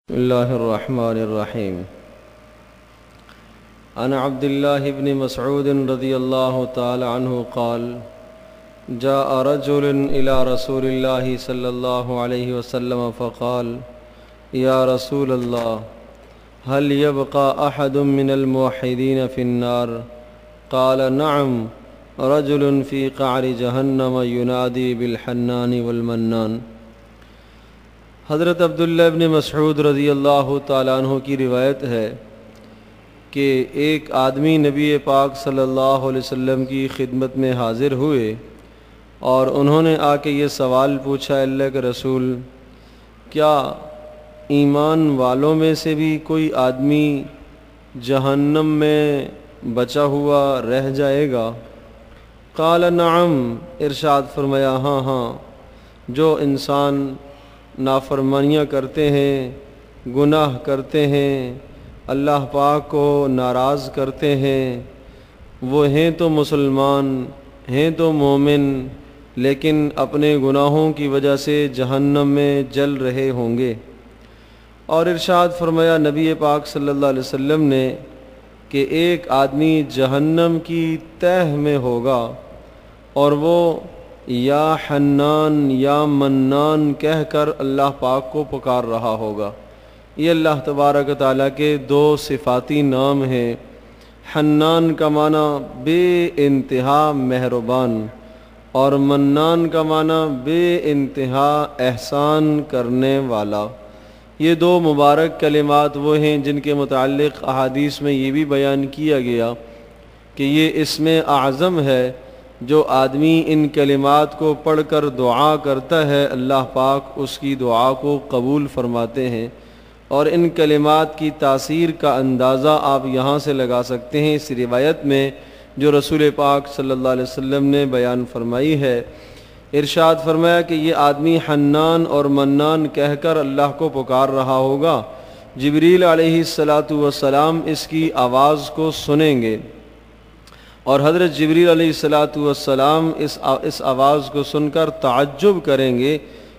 بسم الله الرحمن الرحيم. عن عبد الله بن مسعود رضي الله تعالى عنه قال: جاء رجل إلى رسول الله صلى الله عليه وسلم فقال: يا رسول الله، هل يبقى أحد من الموحدين في النار؟ قال: نعم، رجل في قعر جهنم ينادي بالحنان والمنان. حضرت عبداللہ ابن مسعود رضی اللہ تعالیٰ عنہ کی روایت ہے کہ ایک آدمی نبی پاک صلی اللہ علیہ وسلم کی خدمت میں حاضر ہوئے اور انہوں نے آ کے یہ سوال پوچھا: اللہ کے رسول، کیا ایمان والوں میں سے بھی کوئی آدمی جہنم میں بچا ہوا رہ جائے گا؟ قال نعم، ارشاد فرمایا ہاں، جو انسان نافرمانیاں کرتے ہیں، گناہ کرتے ہیں، اللہ پاک کو ناراض کرتے ہیں، وہ ہیں تو مسلمان، ہیں تو مومن، لیکن اپنے گناہوں کی وجہ سے جہنم میں جل رہے ہوں گے۔ اور ارشاد فرمایا نبی پاک صلی اللہ علیہ وسلم نے کہ ایک آدمی جہنم کی تہہ میں ہوگا اور وہ یا حنان یا منان کہہ کر اللہ پاک کو پکار رہا ہوگا۔ یہ اللہ تبارک تعالیٰ کے دو صفاتی نام ہیں۔ حنان کا معنی بے انتہا مہربان اور منان کا معنی بے انتہا احسان کرنے والا۔ یہ دو مبارک کلمات وہ ہیں جن کے متعلق احادیث میں یہ بھی بیان کیا گیا کہ یہ اسم اعظم ہے۔ جو آدمی ان کلمات کو پڑھ کر دعا کرتا ہے، اللہ پاک اس کی دعا کو قبول فرماتے ہیں۔ اور ان کلمات کی تاثیر کا اندازہ آپ یہاں سے لگا سکتے ہیں اس روایت میں جو رسول پاک صلی اللہ علیہ وسلم نے بیان فرمائی ہے۔ ارشاد فرمایا کہ یہ آدمی حنان اور منان کہہ کر اللہ کو پکار رہا ہوگا۔ جبریل علیہ السلام اس کی آواز کو سنیں گے اور حضرت جبریل علیہ السلام اس آواز کو سن کر تعجب کریں گے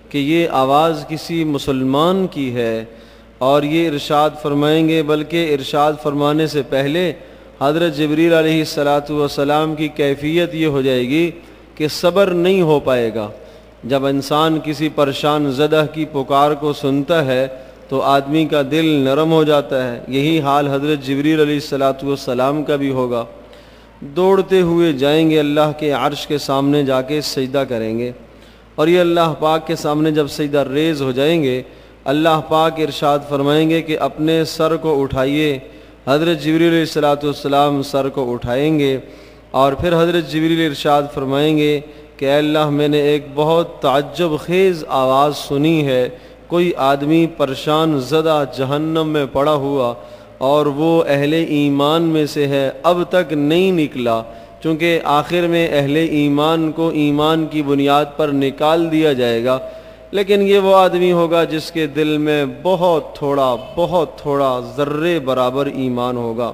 کہ یہ آواز کسی مسلمان کی ہے، اور یہ ارشاد فرمائیں گے، بلکہ ارشاد فرمانے سے پہلے حضرت جبریل علیہ السلام کی کیفیت یہ ہو جائے گی کہ صبر نہیں ہو پائے گا۔ جب انسان کسی پریشان زدہ کی پکار کو سنتا ہے تو آدمی کا دل نرم ہو جاتا ہے۔ یہی حال حضرت جبریل علیہ السلام کا بھی ہوگا۔ دوڑتے ہوئے جائیں گے، اللہ کے عرش کے سامنے جا کے سجدہ کریں گے، اور یہ اللہ پاک کے سامنے جب سجدہ ریز ہو جائیں گے، اللہ پاک ارشاد فرمائیں گے کہ اپنے سر کو اٹھائیے۔ حضرت جبریل علیہ السلام سر کو اٹھائیں گے اور پھر حضرت جبریل ارشاد فرمائیں گے کہ اے اللہ، میں نے ایک بہت تعجب خیز آواز سنی ہے، کوئی آدمی پریشان زدہ جہنم میں پڑا ہوا اور وہ اہل ایمان میں سے ہے، اب تک نہیں نکلا، چونکہ آخر میں اہل ایمان کو ایمان کی بنیاد پر نکال دیا جائے گا، لیکن یہ وہ آدمی ہوگا جس کے دل میں بہت تھوڑا ذرے برابر ایمان ہوگا۔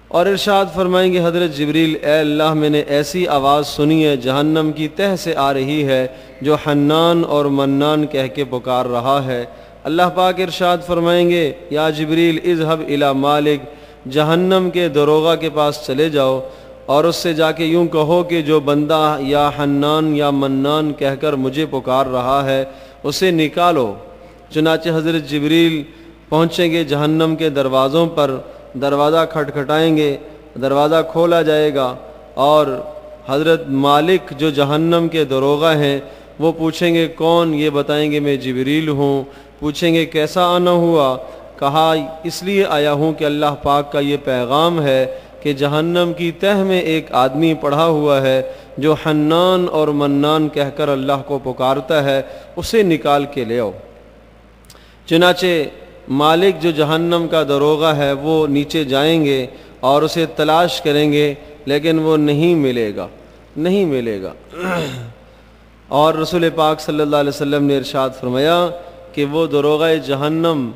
اور ارشاد فرمائیں گے حضرت جبریل، اے اللہ، میں نے ایسی آواز سنی ہے جہنم کی تہہ سے آ رہی ہے جو حنان اور منان کہہ کے پکار رہا ہے۔ اللہ پاک ارشاد فرمائیں گے، یا جبریل اذهب الی مالک، جہنم کے دروغہ کے پاس چلے جاؤ اور اس سے جا کے یوں کہو کہ جو بندہ یا حنان یا منان کہہ کر مجھے پکار رہا ہے اسے نکالو۔ چنانچہ حضرت جبریل پہنچیں گے جہنم کے دروازوں پر، دروازہ کھٹکھٹائیں گے، دروازہ کھولا جائے گا اور حضرت مالک جو جہنم کے دروغہ ہیں وہ پوچھیں گے کون؟ یہ بتائیں گے میں جبریل ہوں۔ پوچھیں گے کیسا آنا ہوا؟ کہا اس لیے آیا ہوں کہ اللہ پاک کا یہ پیغام ہے کہ جہنم کی تہہ میں ایک آدمی پڑا ہوا ہے جو حنان اور منان کہہ کر اللہ کو پکارتا ہے، اسے نکال کے لے آؤ۔ چنانچہ مالک جو جہنم کا دروغہ ہے وہ نیچے جائیں گے اور اسے تلاش کریں گے، لیکن وہ نہیں ملے گا۔ اور رسول پاک صلی اللہ علیہ وسلم نے ارشاد فرمایا کہ وہ دروغہ جہنم،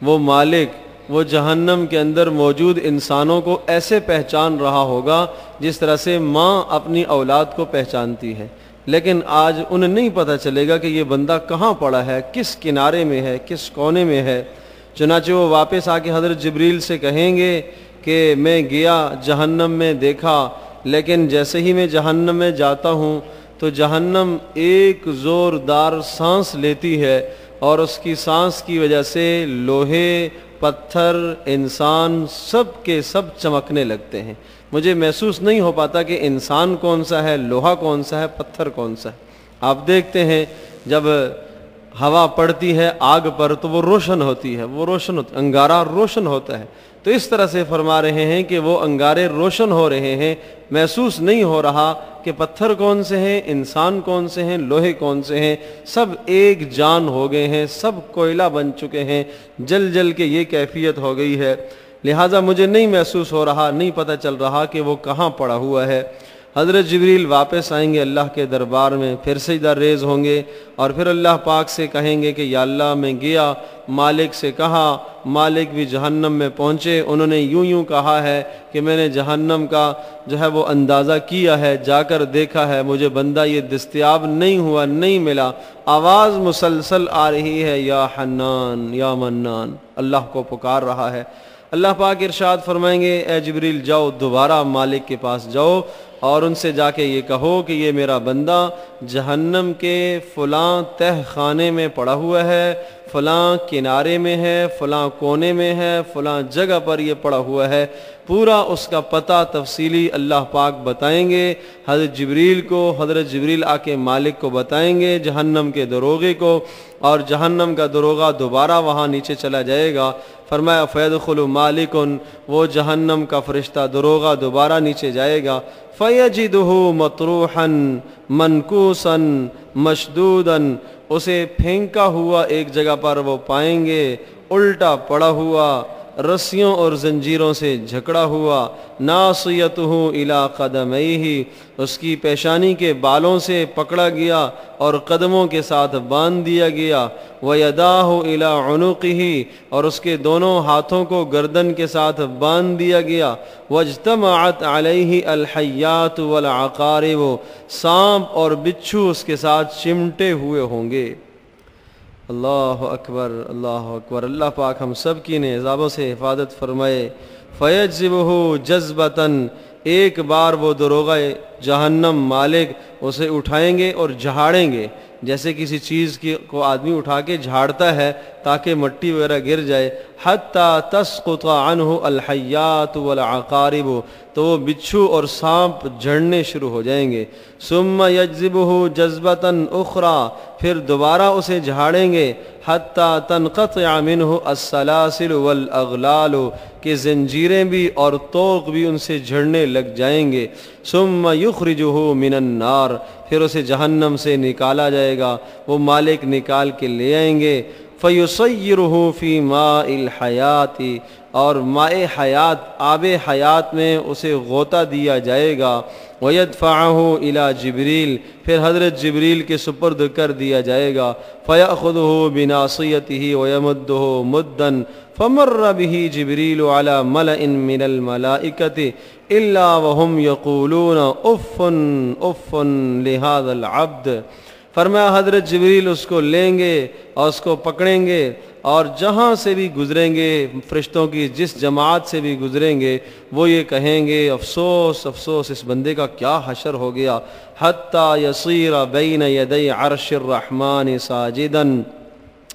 وہ مالک، وہ جہنم کے اندر موجود انسانوں کو ایسے پہچان رہا ہوگا جس طرح سے ماں اپنی اولاد کو پہچانتی ہے، لیکن آج انہیں نہیں پتہ چلے گا کہ یہ بندہ کہاں پڑا ہے، کس کنارے میں ہے، کس کونے میں ہے۔ چنانچہ وہ واپس آ کے حضرت جبریل سے کہیں گے کہ میں گیا جہنم میں دیکھا، لیکن جیسے ہی میں جہنم میں جاتا ہوں تو جہنم ایک زوردار سانس لیتی ہے، اور اس کی سانس کی وجہ سے لوہے، پتھر، انسان سب کے سب چمکنے لگتے ہیں۔ مجھے محسوس نہیں ہو پاتا کہ انسان کون سا ہے، لوہا کون سا ہے، پتھر کون سا ہے۔ آپ دیکھتے ہیں جب ہوا پڑتی ہے آگ پر تو وہ روشن ہوتی ہے، انگارہ روشن ہوتا ہے۔ تو اس طرح سے فرما رہے ہیں کہ وہ انگارے روشن ہو رہے ہیں، محسوس نہیں ہو رہا کہ پتھر کون سے ہیں، انسان کون سے ہیں، لوہے کون سے ہیں، سب ایک جان ہو گئے ہیں، سب کوئلہ بن چکے ہیں، جل جل کے یہ کیفیت ہو گئی ہے۔ لہٰذا مجھے نہیں محسوس ہو رہا، نہیں پتہ چل رہا کہ وہ کہاں پڑا ہوا ہے۔ حضرت جبریل واپس آئیں گے اللہ کے دربار میں، پھر سجدہ ریز ہوں گے اور پھر اللہ پاک سے کہیں گے کہ یا اللہ میں گیا، مالک سے کہا، مالک بھی جہنم میں پہنچے، انہوں نے یوں کہا ہے کہ میں نے جہنم کا جو ہے وہ اندازہ کیا ہے، جا کر دیکھا ہے، مجھے بندہ یہ دستیاب نہیں ہوا، نہیں ملا۔ آواز مسلسل آ رہی ہے، یا حنان یا منان، اللہ کو پکار رہا ہے۔ اللہ پاک ارشاد فرمائیں گے اے جبریل جاؤ دوبارہ مالک کے پاس جاؤ اور ان سے جا کے یہ کہو کہ یہ میرا بندہ جہنم کے فلاں تہ خانے میں پڑا ہوا ہے، فلاں کنارے میں ہے، فلاں کونے میں ہے، فلاں جگہ پر یہ پڑا ہوا ہے۔ پورا اس کا پتہ تفصیلی اللہ پاک بتائیں گے حضرت جبریل کو۔ حضرت جبریل آ کے مالک کو بتائیں گے، جہنم کے دروغے کو، اور جہنم کا دروغہ دوبارہ وہاں نیچے چلا جائے گا۔ فرمایا فیدخل مالکن، وہ جہنم کا فرشتہ دروغہ دوبارہ نیچے جائے گا، فیجدہ مطروحا منکوسا مشدودا، اسے پھینکا ہوا ایک جگہ پر وہ پائیں گے، الٹا پڑا ہوا، رسیوں اور زنجیروں سے جھکڑا ہوا، ناصیتہ الی قدمیہ، اس کی پیشانی کے بالوں سے پکڑا گیا اور قدموں کے ساتھ باندھ دیا گیا، ویداہ الی عنقہ، اور اس کے دونوں ہاتھوں کو گردن کے ساتھ باندھ دیا گیا، واجتمعت علیہ الحیات والعقارب، سانپ اور بچھو اس کے ساتھ چمٹے ہوئے ہوں گے۔ اللہ اکبر، اللہ اکبر۔ اللہ پاک ہم سب کی عذابوں سے حفاظت فرمائے۔ فیجذبہ جذبۃ، ایک بار وہ دروغہ جہنم مالک اسے اٹھائیں گے اور جھاڑیں گے، جیسے کسی چیز کو آدمی اٹھا کے جھاڑتا ہے تاکہ مٹی وغیرہ گر جائے، حتی تسقط عنہ الحیات والعقارب، تو وہ بچھو اور سانپ جھڑنے شروع ہو جائیں گے۔ ثم یجذبہ جذبۃ اخری، پھر دوبارہ اسے جھاڑیں گے، حتی تنقطع منہ السلاسل والاغلال، کہ زنجیریں بھی اور طوق بھی ان سے جھڑنے لگ جائیں گے۔ ثم یخرجہ من النار، پھر اسے جہنم سے نکالا جائے گا، وہ مالک نکال کے لے آئیں گے۔ فیصیرہ فی ماء الحیات، اور ماء حیات، آب حیات میں اسے غوطہ دیا جائے گا۔ ویدفعہ الی جبریل، پھر حضرت جبریل کے سپرد کر دیا جائے گا۔ فیأخذہ بناصیتہ ویمدہ مدا، فمر بہ جبریل علی ملأ من الملائکۃ الا وهم یقولون اف اف لہذا العبد۔ فرمایا حضرت جبریل اس کو لیں گے اور اس کو پکڑیں گے، اور جہاں سے بھی گزریں گے، فرشتوں کی جس جماعت سے بھی گزریں گے، وہ یہ کہیں گے افسوس افسوس، اس بندے کا کیا حشر ہو گیا۔ حتی یصیر بین یدی عرش الرحمن ساجدا،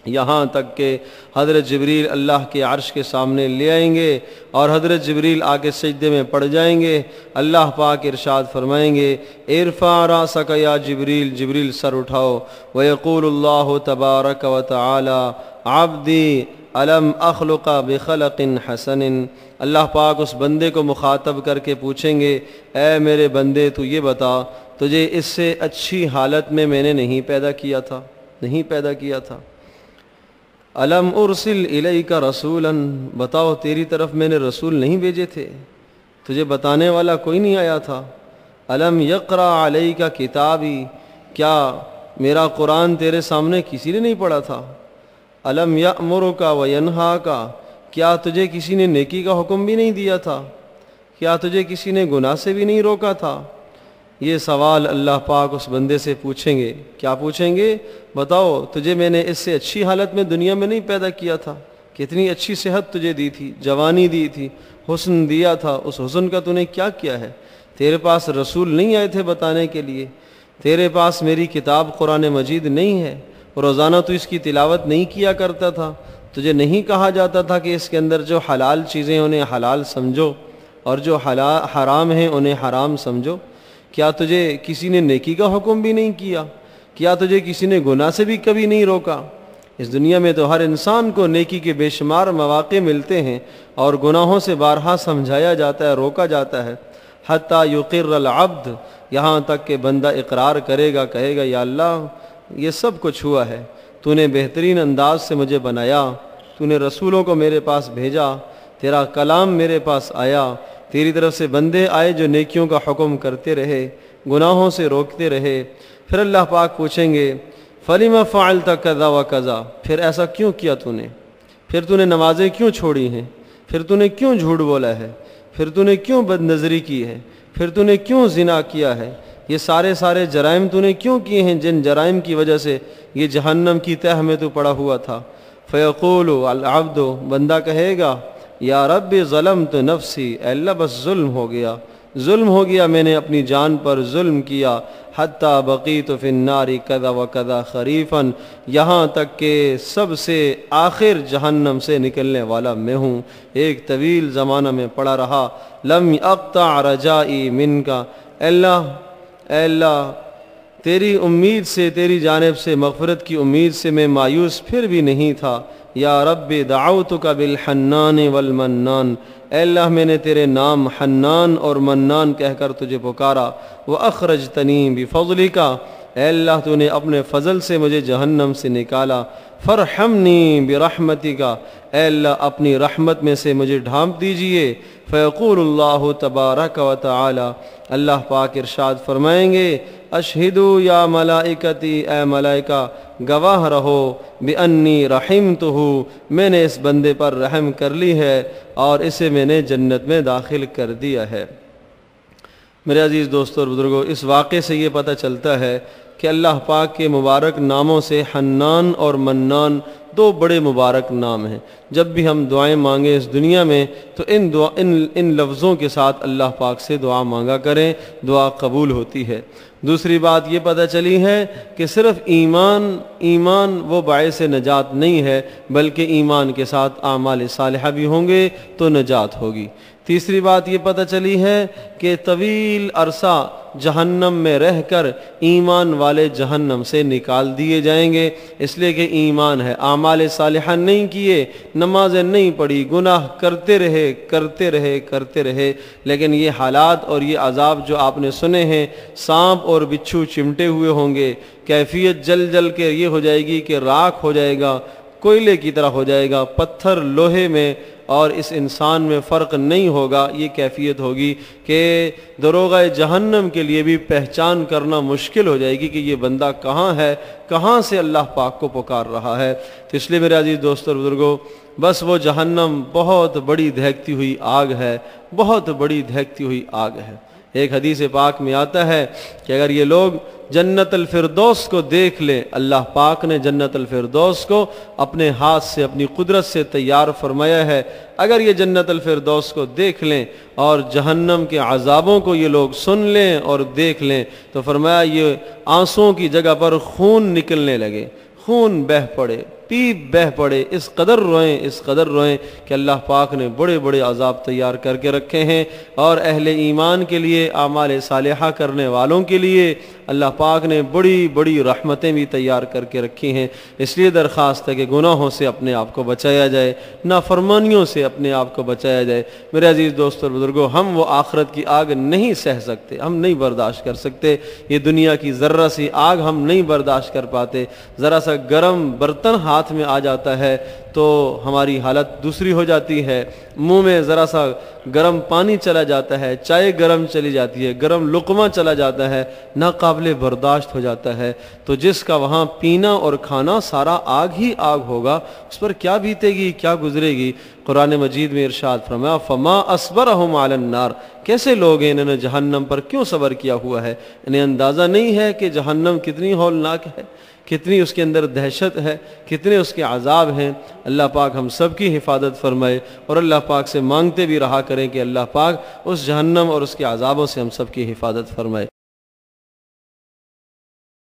یہاں تک کہ حضرت جبریل اللہ کے عرش کے سامنے لے آئیں گے اور حضرت جبریل آ کے سجدے میں پڑ جائیں گے۔ اللہ پاک ارشاد فرمائیں گے ارفع راسک یا جبریل، جبریل سر اٹھاؤ۔ ویقول اللہ تبارک و تعالی عبدی الم اخلق بخلق حسن، اللہ پاک اس بندے کو مخاطب کر کے پوچھیں گے اے میرے بندے تو یہ بتا، تجھے اس سے اچھی حالت میں نے نہیں پیدا کیا تھا، نہیں پیدا کیا تھا۔ الم ارسل الیک رسولا، بتاؤ تیری طرف میں نے رسول نہیں بھیجے تھے، تجھے بتانے والا کوئی نہیں آیا تھا۔ الم یقرأ علیک کتابی، کیا میرا قرآن تیرے سامنے کسی نے نہیں پڑھا تھا؟ الم یأمرک وینہاک، کیا تجھے کسی نے نیکی کا حکم بھی نہیں دیا تھا؟ کیا تجھے کسی نے گناہ سے بھی نہیں روکا تھا؟ یہ سوال اللہ پاک اس بندے سے پوچھیں گے. کیا پوچھیں گے؟ بتاؤ تجھے میں نے اس سے اچھی حالت میں دنیا میں نہیں پیدا کیا تھا؟ کتنی اچھی صحت تجھے دی تھی، جوانی دی تھی، حسن دیا تھا. اس حسن کا تو نے کیا کیا ہے؟ تیرے پاس رسول نہیں آئے تھے بتانے کے لیے؟ تیرے پاس میری کتاب قرآن مجید نہیں ہے؟ روزانہ تو اس کی تلاوت نہیں کیا کرتا تھا؟ تجھے نہیں کہا جاتا تھا کہ اس کے اندر جو حلال چیزیں انہیں حلال سمجھو اور جو حرام ہیں انہیں حرام سمجھو؟ کیا تجھے کسی نے نیکی کا حکم بھی نہیں کیا؟ کیا تجھے کسی نے گناہ سے بھی کبھی نہیں روکا؟ اس دنیا میں تو ہر انسان کو نیکی کے بے شمار مواقع ملتے ہیں اور گناہوں سے بارہا سمجھایا جاتا ہے، روکا جاتا ہے. حتیٰ یقر العبد، یہاں تک کہ بندہ اقرار کرے گا، کہے گا یا اللہ یہ سب کچھ ہوا ہے، تو نے بہترین انداز سے مجھے بنایا، تو نے رسولوں کو میرے پاس بھیجا، تیرا کلام میرے پاس آیا، تیری طرف سے بندے آئے جو نیکیوں کا حکم کرتے رہے، گناہوں سے روکتے رہے. پھر اللہ پاک پوچھیں گے فَلِمَ فَعَلْتَ كَذَا وَكَذَا، پھر ایسا کیوں کیا تو نے؟ پھر تو نے نمازیں کیوں چھوڑی ہیں؟ پھر تو نے کیوں جھوٹ بولا ہے؟ پھر تو نے کیوں بد نظری کی ہے؟ پھر تو نے کیوں زنا کیا ہے؟ یہ سارے جرائم تو نے کیوں کیے ہیں جن جرائم کی وجہ سے یہ جہنم کی تہ میں تو پڑا ہوا تھا؟ فَيَقُولُ الْعَبْدُ، بندہ کہے گا یا رب ظلمت نفسی، اے اللہ بس ظلم ہو گیا، میں نے اپنی جان پر ظلم کیا. حتیٰ بقیت فی النار کذا و کذا خریفاً، یہاں تک کہ سب سے آخر جہنم سے نکلنے والا میں ہوں، ایک طویل زمانہ میں پڑا رہا. لم اقطع رجائی منک، اے اللہ تیری امید سے، تیری جانب سے مغفرت کی امید سے میں مایوس پھر بھی نہیں تھا. یا رب دعوتک بالحنان والمنان، اے اللہ میں نے تیرے نام حنان اور منان کہہ کر تجھے پکارا. وَأَخْرَجْتَنِي بِفَضْلِكَ، اے اللہ تو نے اپنے فضل سے مجھے جہنم سے نکالا. فَارْحَمْنِي بِرَحْمَتِكَ، اے اللہ اپنی رحمت میں سے مجھے ڈھانپ دیجئے. فَيَقُولُ اللَّهُ تَبَارَكَ وَتَعَالَى، اللہ پاک ارشاد فرمائیں گے اشہدوا یا ملائکتی، اے ملائکہ گواہ رہو، بِأَنِّي رَحِمْتُهُ، میں نے اس بندے پر رحم کر لی ہے اور اسے میں نے جنت میں داخل کر دیا ہے. میرے عزیز دوستو اور بزرگوں، اس واقعے سے یہ پتہ چلتا ہے کہ اللہ پاک کے مبارک ناموں سے حنان اور منان دو بڑے مبارک نام ہیں. جب بھی ہم دعائیں مانگیں اس دنیا میں تو ان لفظوں کے ساتھ اللہ پاک سے دعا مانگا کریں، دعا قبول ہوتی ہے. دوسری بات یہ پتہ چلی ہے کہ صرف ایمان وہ باعث نجات نہیں ہے، بلکہ ایمان کے ساتھ اعمال صالحہ بھی ہوں گے تو نجات ہوگی. تیسری بات یہ پتہ چلی ہے کہ طویل عرصہ جہنم میں رہ کر ایمان والے جہنم سے نکال دیے جائیں گے، اس لیے کہ ایمان ہے. اعمال صالحہ نہیں کیے، نمازیں نہیں پڑھی، گناہ کرتے رہے، لیکن یہ حالات اور یہ عذاب جو آپ نے سنے ہیں، سانپ اور بچھو چمٹے ہوئے ہوں گے، کیفیت جل کے یہ ہو جائے گی کہ راکھ ہو جائے گا، کوئلے کی طرح ہو جائے گا، پتھر لوہے میں اور اس انسان میں فرق نہیں ہوگا. یہ کیفیت ہوگی کہ دروغہ جہنم کے لیے بھی پہچان کرنا مشکل ہو جائے گی کہ یہ بندہ کہاں ہے، کہاں سے اللہ پاک کو پکار رہا ہے. تو اس لیے میرے عزیز دوستو اور بزرگوں، بس وہ جہنم بہت بڑی دہکتی ہوئی آگ ہے، بہت بڑی دہکتی ہوئی آگ ہے. ایک حدیث پاک میں آتا ہے کہ اگر یہ لوگ جنت الفردوس کو دیکھ لیں، اللہ پاک نے جنت الفردوس کو اپنے ہاتھ سے، اپنی قدرت سے تیار فرمایا ہے. اگر یہ جنت الفردوس کو دیکھ لیں اور جہنم کے عذابوں کو یہ لوگ سن لیں اور دیکھ لیں تو فرمایا یہ آنسوؤں کی جگہ پر خون نکلنے لگے، خون بہہ پڑے، پیپ بہہ پڑے، اس قدر روئیں کہ اللہ پاک نے بڑے بڑے عذاب تیار کر کے رکھے ہیں. اور اہل ایمان کے لیے، اعمال صالحہ کرنے والوں کے لیے اللہ پاک نے بڑی بڑی رحمتیں بھی تیار کر کے رکھی ہیں. اس لیے درخواست ہے کہ گناہوں سے اپنے آپ کو بچایا جائے، نافرمانیوں سے اپنے آپ کو بچایا جائے. میرے عزیز دوستو اور بزرگوں، ہم وہ آخرت کی آگ نہیں سہ سکتے، ہم نہیں برداشت کر سکتے. یہ دنیا کی ذرہ سی آگ ہم نہیں برداشت کر پاتے. ذرا سا گرم برتن ہاتھ میں آ جاتا ہے تو ہماری حالت دوسری ہو جاتی ہے. منہ میں ذرا سا گرم پانی چلا جاتا ہے، چائے گرم چلی جاتی ہے، گرم لقمہ چلا جاتا ہے، ناقابل ناقابل برداشت ہو جاتا ہے، تو جس کا وہاں پینا اور کھانا سارا آگ ہی آگ ہوگا، اس پر کیا بیتے گی، کیا گزرے گی۔ قرآن مجید میں ارشاد فرمایا فما اصبرہم علی النار، کیسے لوگ ہیں، انہوں نے جہنم پر کیوں صبر کیا ہوا ہے، انہیں اندازہ نہیں ہے کہ جہنم کتنی ہولناک ہے، کتنی اس کے اندر دہشت ہے، کتنے اس کے عذاب ہیں۔ اللہ پاک ہم سب کی حفاظت فرمائے، اور اللہ پاک سے مانگتے بھی رہا کریں کہ اللہ پاک اس جہنم اور اس کے عذابوں سے ہم سب کی حفاظت فرمائے۔